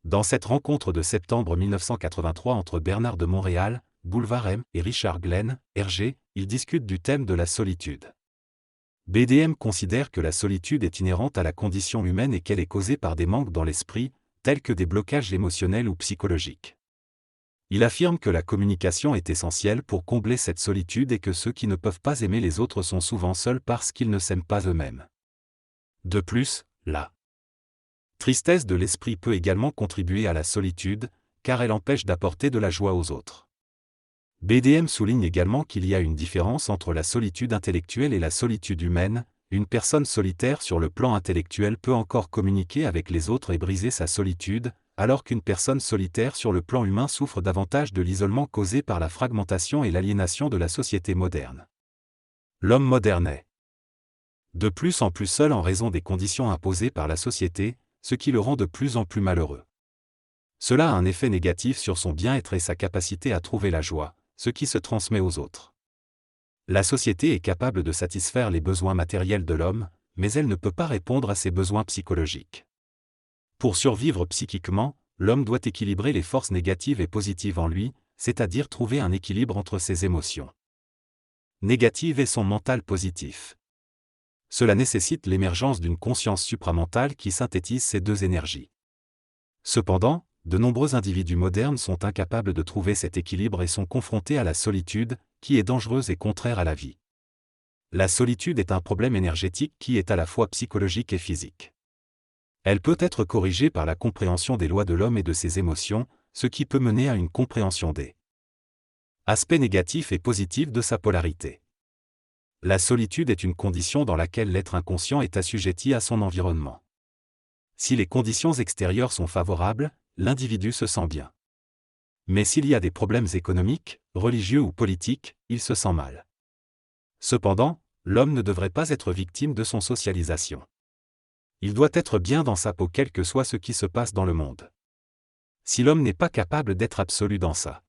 Dans cette rencontre de septembre 1983 entre Bernard de Montréal, Boulevard M, et Richard Glenn, RG, ils discutent du thème de la solitude. BDM considère que la solitude est inhérente à la condition humaine et qu'elle est causée par des manques dans l'esprit, tels que des blocages émotionnels ou psychologiques. Il affirme que la communication est essentielle pour combler cette solitude et que ceux qui ne peuvent pas aimer les autres sont souvent seuls parce qu'ils ne s'aiment pas eux-mêmes. De plus, la tristesse de l'esprit peut également contribuer à la solitude, car elle empêche d'apporter de la joie aux autres. BDM souligne également qu'il y a une différence entre la solitude intellectuelle et la solitude humaine. Une personne solitaire sur le plan intellectuel peut encore communiquer avec les autres et briser sa solitude, alors qu'une personne solitaire sur le plan humain souffre davantage de l'isolement causé par la fragmentation et l'aliénation de la société moderne. L'homme moderne est de plus en plus seul en raison des conditions imposées par la société, ce qui le rend de plus en plus malheureux. Cela a un effet négatif sur son bien-être et sa capacité à trouver la joie, ce qui se transmet aux autres. La société est capable de satisfaire les besoins matériels de l'homme, mais elle ne peut pas répondre à ses besoins psychologiques. Pour survivre psychiquement, l'homme doit équilibrer les forces négatives et positives en lui, c'est-à-dire trouver un équilibre entre ses émotions négatives et son mental positif. Cela nécessite l'émergence d'une conscience supramentale qui synthétise ces deux énergies. Cependant, de nombreux individus modernes sont incapables de trouver cet équilibre et sont confrontés à la solitude, qui est dangereuse et contraire à la vie. La solitude est un problème énergétique qui est à la fois psychologique et physique. Elle peut être corrigée par la compréhension des lois de l'homme et de ses émotions, ce qui peut mener à une compréhension des aspects négatifs et positifs de sa polarité. La solitude est une condition dans laquelle l'être inconscient est assujetti à son environnement. Si les conditions extérieures sont favorables, l'individu se sent bien. Mais s'il y a des problèmes économiques, religieux ou politiques, il se sent mal. Cependant, l'homme ne devrait pas être victime de son socialisation. Il doit être bien dans sa peau quel que soit ce qui se passe dans le monde. Si l'homme n'est pas capable d'être absolu dans sa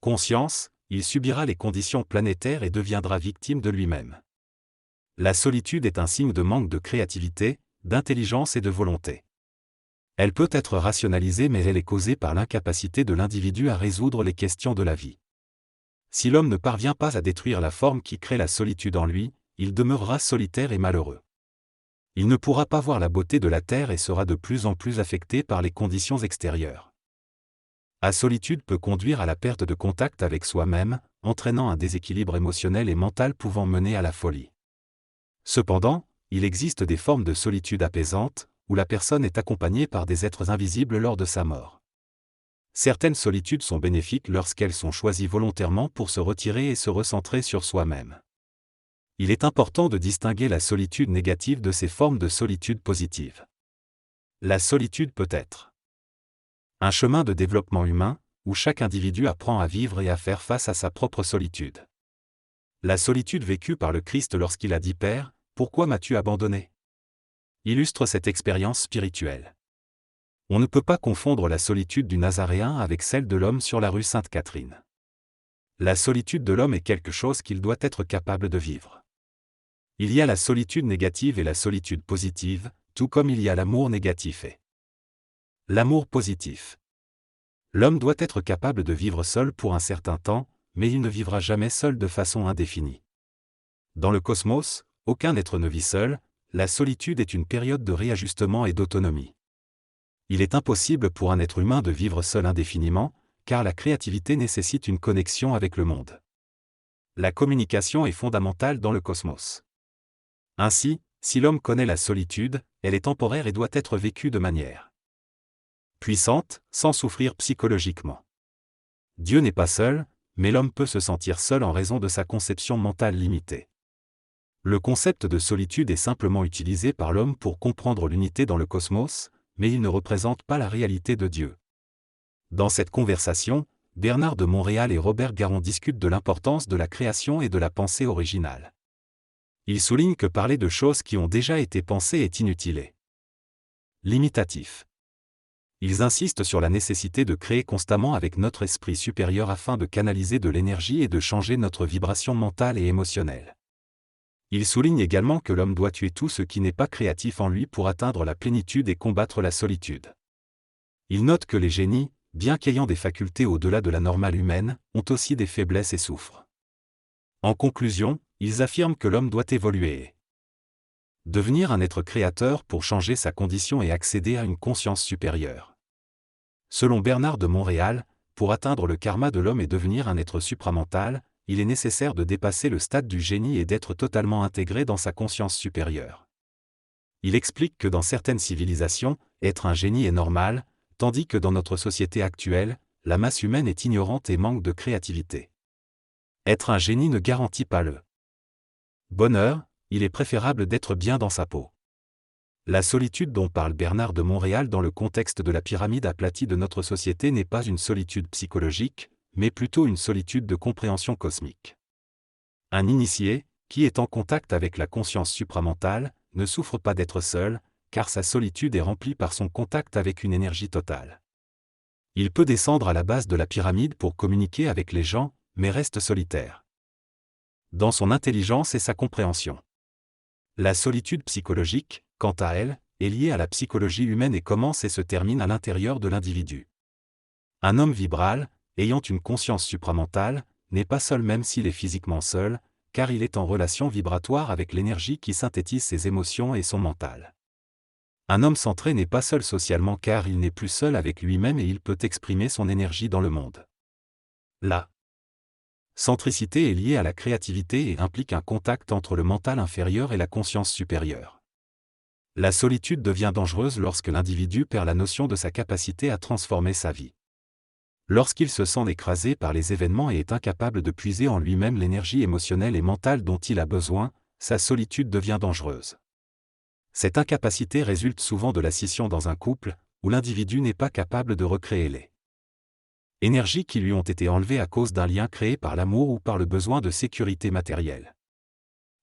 conscience, il subira les conditions planétaires et deviendra victime de lui-même. La solitude est un signe de manque de créativité, d'intelligence et de volonté. Elle peut être rationalisée mais elle est causée par l'incapacité de l'individu à résoudre les questions de la vie. Si l'homme ne parvient pas à détruire la forme qui crée la solitude en lui, il demeurera solitaire et malheureux. Il ne pourra pas voir la beauté de la terre et sera de plus en plus affecté par les conditions extérieures. La solitude peut conduire à la perte de contact avec soi-même, entraînant un déséquilibre émotionnel et mental pouvant mener à la folie. Cependant, il existe des formes de solitude apaisante, où la personne est accompagnée par des êtres invisibles lors de sa mort. Certaines solitudes sont bénéfiques lorsqu'elles sont choisies volontairement pour se retirer et se recentrer sur soi-même. Il est important de distinguer la solitude négative de ces formes de solitude positive. La solitude peut être un chemin de développement humain, où chaque individu apprend à vivre et à faire face à sa propre solitude. La solitude vécue par le Christ lorsqu'il a dit « Père, pourquoi m'as-tu abandonné ?» illustre cette expérience spirituelle. On ne peut pas confondre la solitude du Nazaréen avec celle de l'homme sur la rue Sainte-Catherine. La solitude de l'homme est quelque chose qu'il doit être capable de vivre. Il y a la solitude négative et la solitude positive, tout comme il y a l'amour négatif et l'amour positif. L'homme doit être capable de vivre seul pour un certain temps, mais il ne vivra jamais seul de façon indéfinie. Dans le cosmos, aucun être ne vit seul, la solitude est une période de réajustement et d'autonomie. Il est impossible pour un être humain de vivre seul indéfiniment, car la créativité nécessite une connexion avec le monde. La communication est fondamentale dans le cosmos. Ainsi, si l'homme connaît la solitude, elle est temporaire et doit être vécue de manière puissante, sans souffrir psychologiquement. Dieu n'est pas seul, mais l'homme peut se sentir seul en raison de sa conception mentale limitée. Le concept de solitude est simplement utilisé par l'homme pour comprendre l'unité dans le cosmos, mais il ne représente pas la réalité de Dieu. Dans cette conversation, Bernard de Montréal et Robert Garron discutent de l'importance de la création et de la pensée originale. Ils soulignent que parler de choses qui ont déjà été pensées est inutile et limitatif. Ils insistent sur la nécessité de créer constamment avec notre esprit supérieur afin de canaliser de l'énergie et de changer notre vibration mentale et émotionnelle. Ils soulignent également que l'homme doit tuer tout ce qui n'est pas créatif en lui pour atteindre la plénitude et combattre la solitude. Il note que les génies, bien qu'ayant des facultés au-delà de la normale humaine, ont aussi des faiblesses et souffrent. En conclusion, ils affirment que l'homme doit évoluer et devenir un être créateur pour changer sa condition et accéder à une conscience supérieure. Selon Bernard de Montréal, pour atteindre le karma de l'homme et devenir un être supramental, il est nécessaire de dépasser le stade du génie et d'être totalement intégré dans sa conscience supérieure. Il explique que dans certaines civilisations, être un génie est normal, tandis que dans notre société actuelle, la masse humaine est ignorante et manque de créativité. Être un génie ne garantit pas le bonheur, il est préférable d'être bien dans sa peau. La solitude dont parle Bernard de Montréal dans le contexte de la pyramide aplatie de notre société n'est pas une solitude psychologique, mais plutôt une solitude de compréhension cosmique. Un initié, qui est en contact avec la conscience supramentale, ne souffre pas d'être seul, car sa solitude est remplie par son contact avec une énergie totale. Il peut descendre à la base de la pyramide pour communiquer avec les gens, mais reste solitaire dans son intelligence et sa compréhension. La solitude psychologique, quant à elle, est liée à la psychologie humaine et commence et se termine à l'intérieur de l'individu. Un homme vibral, ayant une conscience supramentale, n'est pas seul même s'il est physiquement seul, car il est en relation vibratoire avec l'énergie qui synthétise ses émotions et son mental. Un homme centré n'est pas seul socialement car il n'est plus seul avec lui-même et il peut exprimer son énergie dans le monde. La centricité est liée à la créativité et implique un contact entre le mental inférieur et la conscience supérieure. La solitude devient dangereuse lorsque l'individu perd la notion de sa capacité à transformer sa vie. Lorsqu'il se sent écrasé par les événements et est incapable de puiser en lui-même l'énergie émotionnelle et mentale dont il a besoin, sa solitude devient dangereuse. Cette incapacité résulte souvent de la scission dans un couple, où l'individu n'est pas capable de recréer les énergies qui lui ont été enlevées à cause d'un lien créé par l'amour ou par le besoin de sécurité matérielle.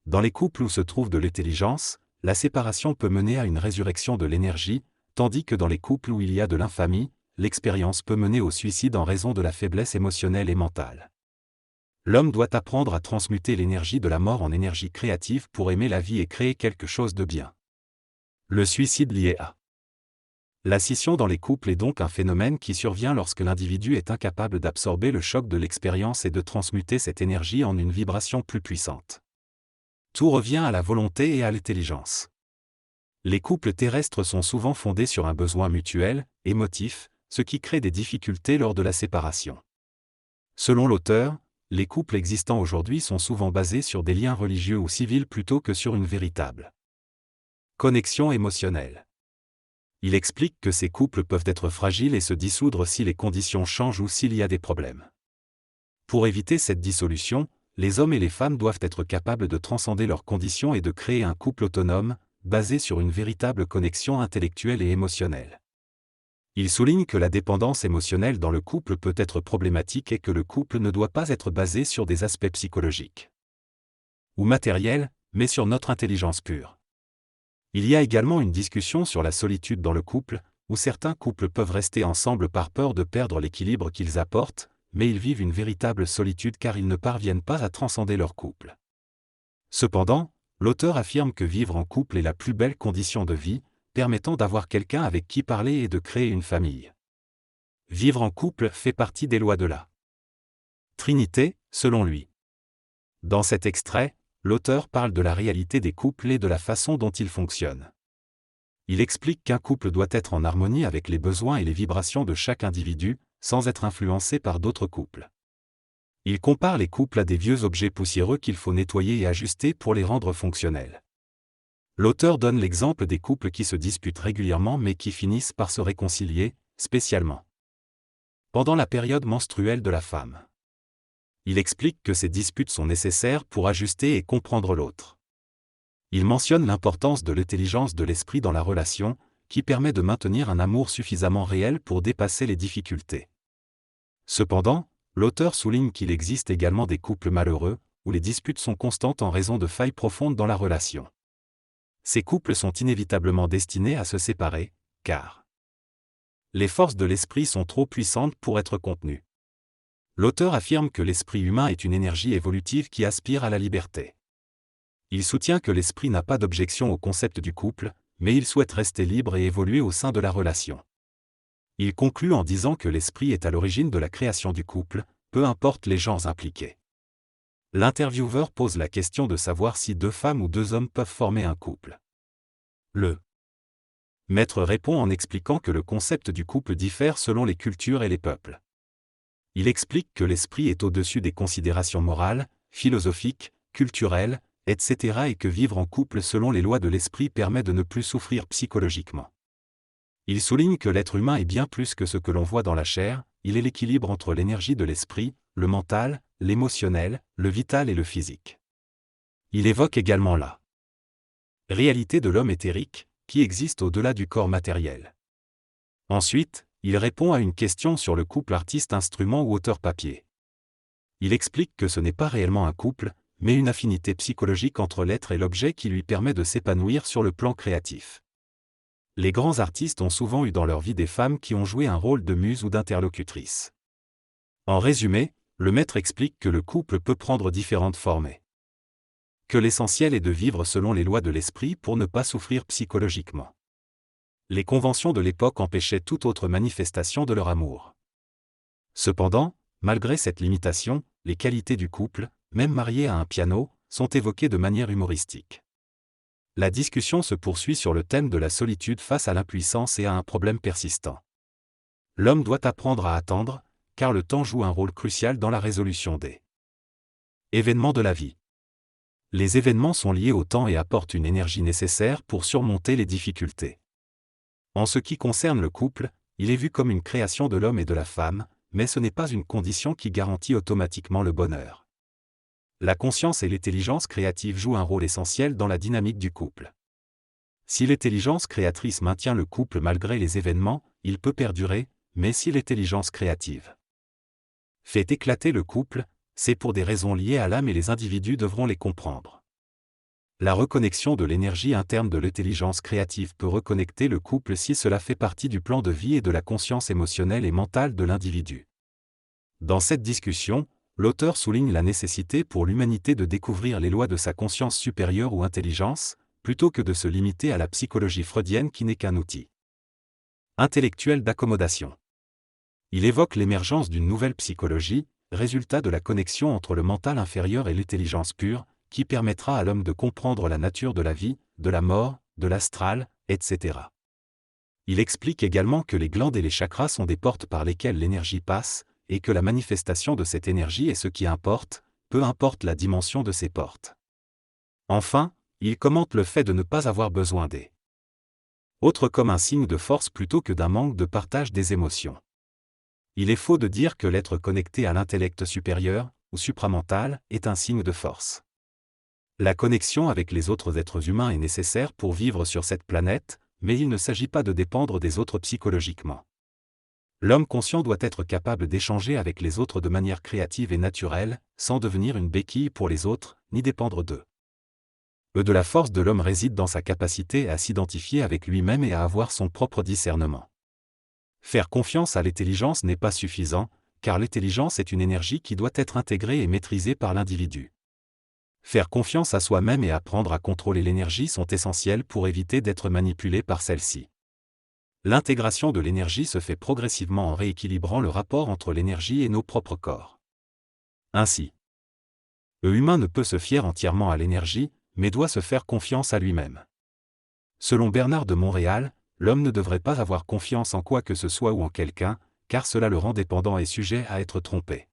Dans les couples où se trouve de l'intelligence, la séparation peut mener à une résurrection de l'énergie, tandis que dans les couples où il y a de l'infamie, l'expérience peut mener au suicide en raison de la faiblesse émotionnelle et mentale. L'homme doit apprendre à transmuter l'énergie de la mort en énergie créative pour aimer la vie et créer quelque chose de bien. Le suicide lié à la scission dans les couples est donc un phénomène qui survient lorsque l'individu est incapable d'absorber le choc de l'expérience et de transmuter cette énergie en une vibration plus puissante. Tout revient à la volonté et à l'intelligence. Les couples terrestres sont souvent fondés sur un besoin mutuel, émotif, ce qui crée des difficultés lors de la séparation. Selon l'auteur, les couples existants aujourd'hui sont souvent basés sur des liens religieux ou civils plutôt que sur une véritable connexion émotionnelle. Il explique que ces couples peuvent être fragiles et se dissoudre si les conditions changent ou s'il y a des problèmes. Pour éviter cette dissolution, les hommes et les femmes doivent être capables de transcender leurs conditions et de créer un couple autonome, basé sur une véritable connexion intellectuelle et émotionnelle. Il souligne que la dépendance émotionnelle dans le couple peut être problématique et que le couple ne doit pas être basé sur des aspects psychologiques ou matériels, mais sur notre intelligence pure. Il y a également une discussion sur la solitude dans le couple, où certains couples peuvent rester ensemble par peur de perdre l'équilibre qu'ils apportent, mais ils vivent une véritable solitude car ils ne parviennent pas à transcender leur couple. Cependant, l'auteur affirme que vivre en couple est la plus belle condition de vie, permettant d'avoir quelqu'un avec qui parler et de créer une famille. Vivre en couple fait partie des lois de la Trinité, selon lui. Dans cet extrait, l'auteur parle de la réalité des couples et de la façon dont ils fonctionnent. Il explique qu'un couple doit être en harmonie avec les besoins et les vibrations de chaque individu, sans être influencé par d'autres couples. Il compare les couples à des vieux objets poussiéreux qu'il faut nettoyer et ajuster pour les rendre fonctionnels. L'auteur donne l'exemple des couples qui se disputent régulièrement mais qui finissent par se réconcilier, spécialement pendant la période menstruelle de la femme. Il explique que ces disputes sont nécessaires pour ajuster et comprendre l'autre. Il mentionne l'importance de l'intelligence de l'esprit dans la relation, qui permet de maintenir un amour suffisamment réel pour dépasser les difficultés. Cependant, l'auteur souligne qu'il existe également des couples malheureux, où les disputes sont constantes en raison de failles profondes dans la relation. Ces couples sont inévitablement destinés à se séparer, car les forces de l'esprit sont trop puissantes pour être contenues. L'auteur affirme que l'esprit humain est une énergie évolutive qui aspire à la liberté. Il soutient que l'esprit n'a pas d'objection au concept du couple, mais il souhaite rester libre et évoluer au sein de la relation. Il conclut en disant que l'esprit est à l'origine de la création du couple, peu importe les genres impliqués. L'intervieweur pose la question de savoir si deux femmes ou deux hommes peuvent former un couple. Le maître répond en expliquant que le concept du couple diffère selon les cultures et les peuples. Il explique que l'esprit est au-dessus des considérations morales, philosophiques, culturelles, etc. et que vivre en couple selon les lois de l'esprit permet de ne plus souffrir psychologiquement. Il souligne que l'être humain est bien plus que ce que l'on voit dans la chair, il est l'équilibre entre l'énergie de l'esprit, le mental, l'émotionnel, le vital et le physique. Il évoque également la réalité de l'homme éthérique, qui existe au-delà du corps matériel. Ensuite, il répond à une question sur le couple artiste-instrument ou auteur-papier. Il explique que ce n'est pas réellement un couple, mais une affinité psychologique entre l'être et l'objet qui lui permet de s'épanouir sur le plan créatif. Les grands artistes ont souvent eu dans leur vie des femmes qui ont joué un rôle de muse ou d'interlocutrice. En résumé, le maître explique que le couple peut prendre différentes formes. Que l'essentiel est de vivre selon les lois de l'esprit pour ne pas souffrir psychologiquement. Les conventions de l'époque empêchaient toute autre manifestation de leur amour. Cependant, malgré cette limitation, les qualités du couple, même mariés à un piano, sont évoquées de manière humoristique. La discussion se poursuit sur le thème de la solitude face à l'impuissance et à un problème persistant. L'homme doit apprendre à attendre, car le temps joue un rôle crucial dans la résolution des événements de la vie. Les événements sont liés au temps et apportent une énergie nécessaire pour surmonter les difficultés. En ce qui concerne le couple, il est vu comme une création de l'homme et de la femme, mais ce n'est pas une condition qui garantit automatiquement le bonheur. La conscience et l'intelligence créative jouent un rôle essentiel dans la dynamique du couple. Si l'intelligence créatrice maintient le couple malgré les événements, il peut perdurer, mais si l'intelligence créative fait éclater le couple, c'est pour des raisons liées à l'âme et les individus devront les comprendre. La reconnexion de l'énergie interne de l'intelligence créative peut reconnecter le couple si cela fait partie du plan de vie et de la conscience émotionnelle et mentale de l'individu. Dans cette discussion, l'auteur souligne la nécessité pour l'humanité de découvrir les lois de sa conscience supérieure ou intelligence, plutôt que de se limiter à la psychologie freudienne qui n'est qu'un outil intellectuel d'accommodation. Il évoque l'émergence d'une nouvelle psychologie, résultat de la connexion entre le mental inférieur et l'intelligence pure, qui permettra à l'homme de comprendre la nature de la vie, de la mort, de l'astral, etc. Il explique également que les glandes et les chakras sont des portes par lesquelles l'énergie passe, et que la manifestation de cette énergie est ce qui importe, peu importe la dimension de ces portes. Enfin, il commente le fait de ne pas avoir besoin des autres comme un signe de force plutôt que d'un manque de partage des émotions. Il est faux de dire que l'être connecté à l'intellect supérieur, ou supramental, est un signe de force. La connexion avec les autres êtres humains est nécessaire pour vivre sur cette planète, mais il ne s'agit pas de dépendre des autres psychologiquement. L'homme conscient doit être capable d'échanger avec les autres de manière créative et naturelle, sans devenir une béquille pour les autres, ni dépendre d'eux. De la force de l'homme réside dans sa capacité à s'identifier avec lui-même et à avoir son propre discernement. Faire confiance à l'intelligence n'est pas suffisant, car l'intelligence est une énergie qui doit être intégrée et maîtrisée par l'individu. Faire confiance à soi-même et apprendre à contrôler l'énergie sont essentiels pour éviter d'être manipulé par celle-ci. L'intégration de l'énergie se fait progressivement en rééquilibrant le rapport entre l'énergie et nos propres corps. Ainsi, l'humain ne peut se fier entièrement à l'énergie, mais doit se faire confiance à lui-même. Selon Bernard de Montréal, l'homme ne devrait pas avoir confiance en quoi que ce soit ou en quelqu'un, car cela le rend dépendant et sujet à être trompé.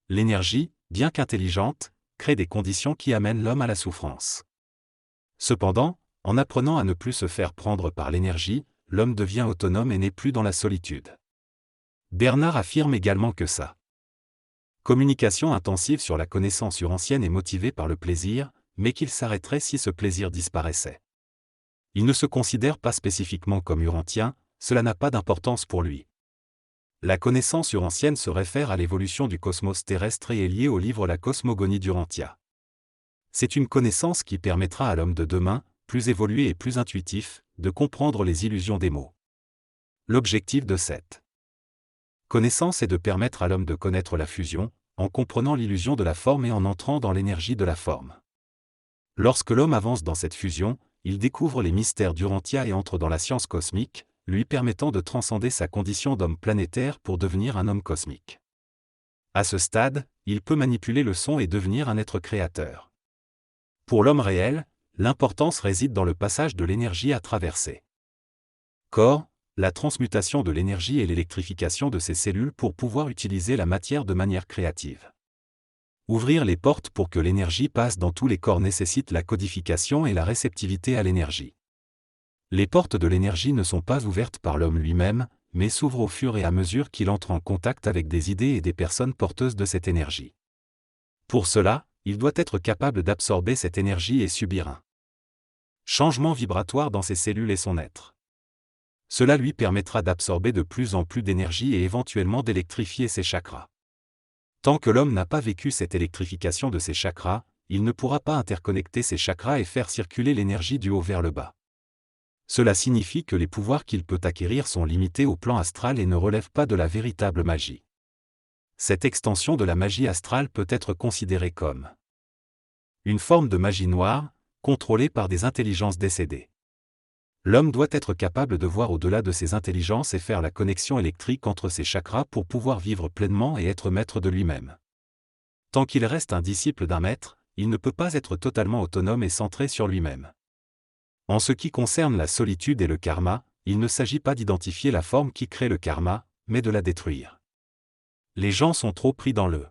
L'énergie, bien qu'intelligente, crée des conditions qui amènent l'homme à la souffrance. Cependant, en apprenant à ne plus se faire prendre par l'énergie, l'homme devient autonome et n'est plus dans la solitude. Bernard affirme également que sa communication intensive sur la connaissance urantienne est motivée par le plaisir, mais qu'il s'arrêterait si ce plaisir disparaissait. Il ne se considère pas spécifiquement comme urantien, cela n'a pas d'importance pour lui. La connaissance urantienne se réfère à l'évolution du cosmos terrestre et est liée au livre La cosmogonie d'Urantia. C'est une connaissance qui permettra à l'homme de demain, plus évolué et plus intuitif, de comprendre les illusions des mots. L'objectif de cette connaissance est de permettre à l'homme de connaître la fusion, en comprenant l'illusion de la forme et en entrant dans l'énergie de la forme. Lorsque l'homme avance dans cette fusion, il découvre les mystères d'Urantia et entre dans la science cosmique, lui permettant de transcender sa condition d'homme planétaire pour devenir un homme cosmique. À ce stade, il peut manipuler le son et devenir un être créateur. Pour l'homme réel, l'importance réside dans le passage de l'énergie à travers ses corps, la transmutation de l'énergie et l'électrification de ses cellules pour pouvoir utiliser la matière de manière créative. Ouvrir les portes pour que l'énergie passe dans tous les corps nécessite la codification et la réceptivité à l'énergie. Les portes de l'énergie ne sont pas ouvertes par l'homme lui-même, mais s'ouvrent au fur et à mesure qu'il entre en contact avec des idées et des personnes porteuses de cette énergie. Pour cela, il doit être capable d'absorber cette énergie et subir un changement vibratoire dans ses cellules et son être. Cela lui permettra d'absorber de plus en plus d'énergie et éventuellement d'électrifier ses chakras. Tant que l'homme n'a pas vécu cette électrification de ses chakras, il ne pourra pas interconnecter ses chakras et faire circuler l'énergie du haut vers le bas. Cela signifie que les pouvoirs qu'il peut acquérir sont limités au plan astral et ne relèvent pas de la véritable magie. Cette extension de la magie astrale peut être considérée comme une forme de magie noire, contrôlée par des intelligences décédées. L'homme doit être capable de voir au-delà de ses intelligences et faire la connexion électrique entre ses chakras pour pouvoir vivre pleinement et être maître de lui-même. Tant qu'il reste un disciple d'un maître, il ne peut pas être totalement autonome et centré sur lui-même. En ce qui concerne la solitude et le karma, il ne s'agit pas d'identifier la forme qui crée le karma, mais de la détruire. Les gens sont trop pris dans le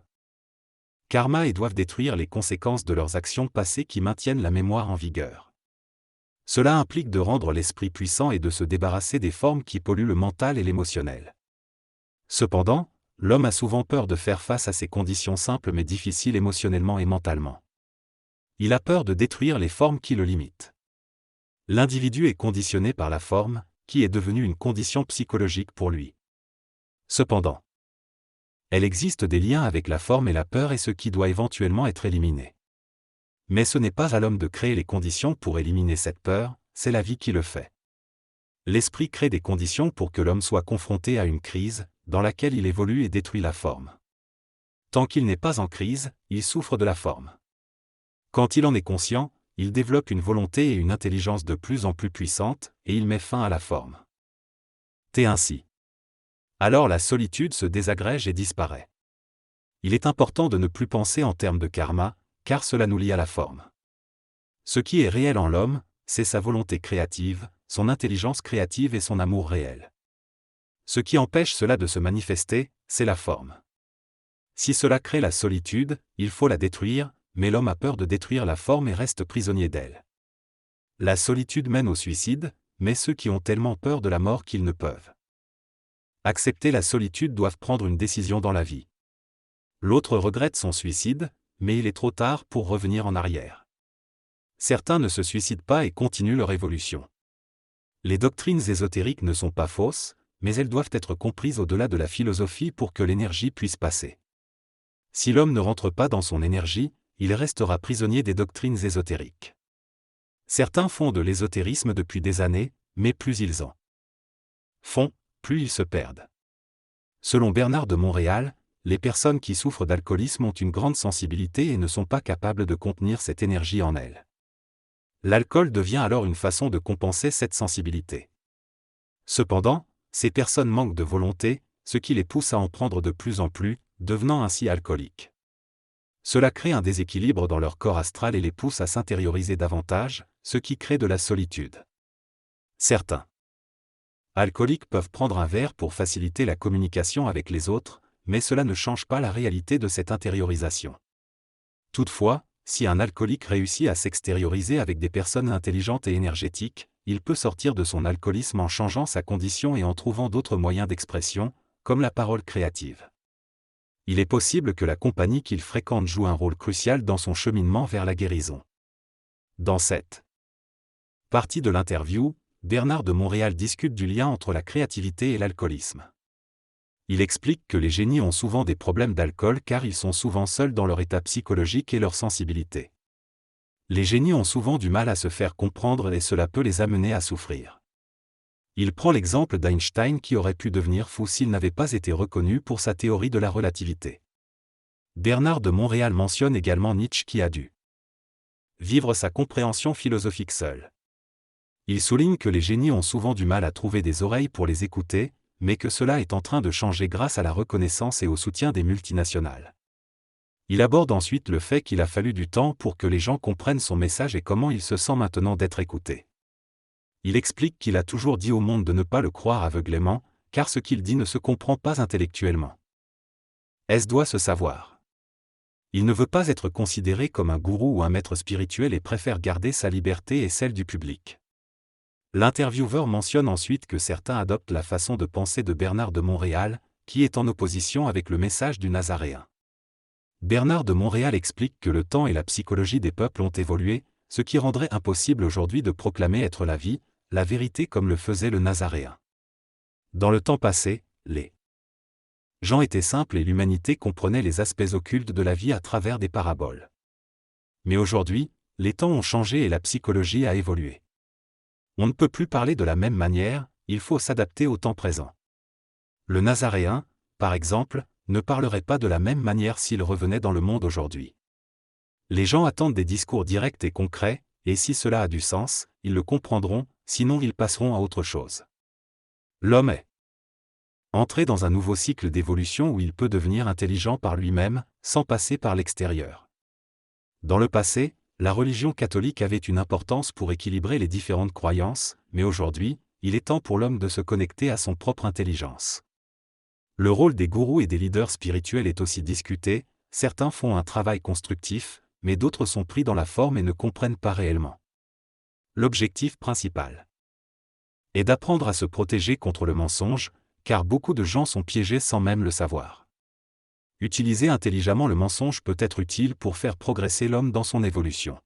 karma et doivent détruire les conséquences de leurs actions passées qui maintiennent la mémoire en vigueur. Cela implique de rendre l'esprit puissant et de se débarrasser des formes qui polluent le mental et l'émotionnel. Cependant, l'homme a souvent peur de faire face à ces conditions simples mais difficiles émotionnellement et mentalement. Il a peur de détruire les formes qui le limitent. L'individu est conditionné par la forme, qui est devenue une condition psychologique pour lui. Cependant, elle existe des liens avec la forme et la peur et ce qui doit éventuellement être éliminé. Mais ce n'est pas à l'homme de créer les conditions pour éliminer cette peur, c'est la vie qui le fait. L'esprit crée des conditions pour que l'homme soit confronté à une crise, dans laquelle il évolue et détruit la forme. Tant qu'il n'est pas en crise, il souffre de la forme. Quand il en est conscient, il développe une volonté et une intelligence de plus en plus puissantes, et il met fin à la forme. C'est ainsi. Alors la solitude se désagrège et disparaît. Il est important de ne plus penser en termes de karma, car cela nous lie à la forme. Ce qui est réel en l'homme, c'est sa volonté créative, son intelligence créative et son amour réel. Ce qui empêche cela de se manifester, c'est la forme. Si cela crée la solitude, il faut la détruire, mais l'homme a peur de détruire la forme et reste prisonnier d'elle. La solitude mène au suicide, mais ceux qui ont tellement peur de la mort qu'ils ne peuvent accepter la solitude doivent prendre une décision dans la vie. L'autre regrette son suicide, mais il est trop tard pour revenir en arrière. Certains ne se suicident pas et continuent leur évolution. Les doctrines ésotériques ne sont pas fausses, mais elles doivent être comprises au-delà de la philosophie pour que l'énergie puisse passer. Si l'homme ne rentre pas dans son énergie, il restera prisonnier des doctrines ésotériques. Certains font de l'ésotérisme depuis des années, mais plus ils en font, plus ils se perdent. Selon Bernard de Montréal, les personnes qui souffrent d'alcoolisme ont une grande sensibilité et ne sont pas capables de contenir cette énergie en elles. L'alcool devient alors une façon de compenser cette sensibilité. Cependant, ces personnes manquent de volonté, ce qui les pousse à en prendre de plus en plus, devenant ainsi alcooliques. Cela crée un déséquilibre dans leur corps astral et les pousse à s'intérioriser davantage, ce qui crée de la solitude. Certains alcooliques peuvent prendre un verre pour faciliter la communication avec les autres, mais cela ne change pas la réalité de cette intériorisation. Toutefois, si un alcoolique réussit à s'extérioriser avec des personnes intelligentes et énergétiques, il peut sortir de son alcoolisme en changeant sa condition et en trouvant d'autres moyens d'expression, comme la parole créative. Il est possible que la compagnie qu'il fréquente joue un rôle crucial dans son cheminement vers la guérison. Dans cette partie de l'interview, Bernard de Montréal discute du lien entre la créativité et l'alcoolisme. Il explique que les génies ont souvent des problèmes d'alcool car ils sont souvent seuls dans leur état psychologique et leur sensibilité. Les génies ont souvent du mal à se faire comprendre et cela peut les amener à souffrir. Il prend l'exemple d'Einstein qui aurait pu devenir fou s'il n'avait pas été reconnu pour sa théorie de la relativité. Bernard de Montréal mentionne également Nietzsche qui a dû vivre sa compréhension philosophique seul. Il souligne que les génies ont souvent du mal à trouver des oreilles pour les écouter, mais que cela est en train de changer grâce à la reconnaissance et au soutien des multinationales. Il aborde ensuite le fait qu'il a fallu du temps pour que les gens comprennent son message et comment il se sent maintenant d'être écouté. Il explique qu'il a toujours dit au monde de ne pas le croire aveuglément, car ce qu'il dit ne se comprend pas intellectuellement. Est-ce doit se savoir. Il ne veut pas être considéré comme un gourou ou un maître spirituel et préfère garder sa liberté et celle du public. L'intervieweur mentionne ensuite que certains adoptent la façon de penser de Bernard de Montréal, qui est en opposition avec le message du Nazaréen. Bernard de Montréal explique que le temps et la psychologie des peuples ont évolué, ce qui rendrait impossible aujourd'hui de proclamer être la vie, la vérité comme le faisait le Nazaréen. Dans le temps passé, les gens étaient simples et l'humanité comprenait les aspects occultes de la vie à travers des paraboles. Mais aujourd'hui, les temps ont changé et la psychologie a évolué. On ne peut plus parler de la même manière, il faut s'adapter au temps présent. Le Nazaréen, par exemple, ne parlerait pas de la même manière s'il revenait dans le monde aujourd'hui. Les gens attendent des discours directs et concrets, et si cela a du sens, ils le comprendront, sinon ils passeront à autre chose. L'homme est entré dans un nouveau cycle d'évolution où il peut devenir intelligent par lui-même, sans passer par l'extérieur. Dans le passé, la religion catholique avait une importance pour équilibrer les différentes croyances, mais aujourd'hui, il est temps pour l'homme de se connecter à son propre intelligence. Le rôle des gourous et des leaders spirituels est aussi discuté, certains font un travail constructif, mais d'autres sont pris dans la forme et ne comprennent pas réellement. L'objectif principal est d'apprendre à se protéger contre le mensonge, car beaucoup de gens sont piégés sans même le savoir. Utiliser intelligemment le mensonge peut être utile pour faire progresser l'homme dans son évolution.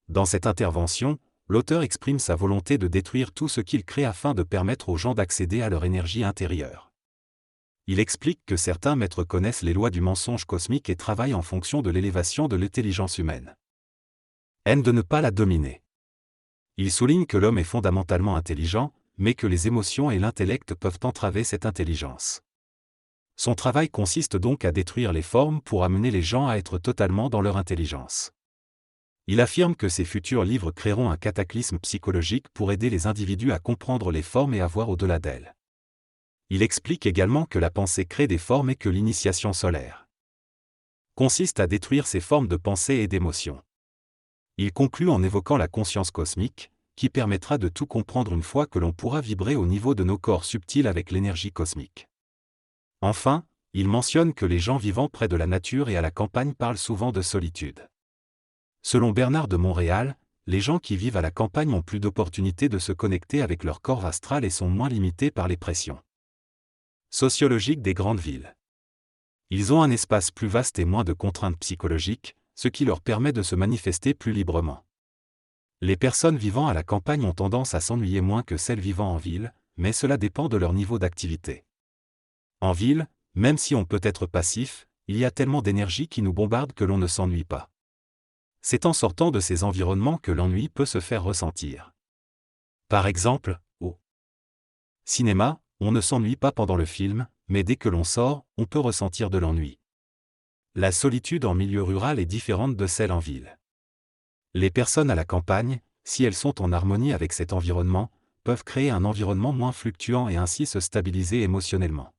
Dans cette intervention, l'auteur exprime sa volonté de détruire tout ce qu'il crée afin de permettre aux gens d'accéder à leur énergie intérieure. Il explique que certains maîtres connaissent les lois du mensonge cosmique et travaillent en fonction de l'élévation de l'intelligence humaine. De ne pas la dominer. Il souligne que l'homme est fondamentalement intelligent, mais que les émotions et l'intellect peuvent entraver cette intelligence. Son travail consiste donc à détruire les formes pour amener les gens à être totalement dans leur intelligence. Il affirme que ses futurs livres créeront un cataclysme psychologique pour aider les individus à comprendre les formes et à voir au-delà d'elles. Il explique également que la pensée crée des formes et que l'initiation solaire consiste à détruire ces formes de pensée et d'émotion. Il conclut en évoquant la conscience cosmique, qui permettra de tout comprendre une fois que l'on pourra vibrer au niveau de nos corps subtils avec l'énergie cosmique. Enfin, il mentionne que les gens vivant près de la nature et à la campagne parlent souvent de solitude. Selon Bernard de Montréal, les gens qui vivent à la campagne ont plus d'opportunités de se connecter avec leur corps astral et sont moins limités par les pressions sociologiques des grandes villes. Ils ont un espace plus vaste et moins de contraintes psychologiques, ce qui leur permet de se manifester plus librement. Les personnes vivant à la campagne ont tendance à s'ennuyer moins que celles vivant en ville, mais cela dépend de leur niveau d'activité. En ville, même si on peut être passif, il y a tellement d'énergie qui nous bombarde que l'on ne s'ennuie pas. C'est en sortant de ces environnements que l'ennui peut se faire ressentir. Par exemple, au cinéma, on ne s'ennuie pas pendant le film, mais dès que l'on sort, on peut ressentir de l'ennui. La solitude en milieu rural est différente de celle en ville. Les personnes à la campagne, si elles sont en harmonie avec cet environnement, peuvent créer un environnement moins fluctuant et ainsi se stabiliser émotionnellement.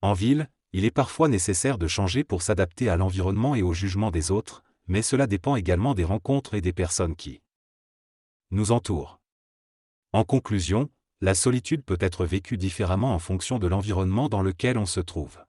En ville, il est parfois nécessaire de changer pour s'adapter à l'environnement et au jugement des autres, mais cela dépend également des rencontres et des personnes qui nous entourent. En conclusion, la solitude peut être vécue différemment en fonction de l'environnement dans lequel on se trouve.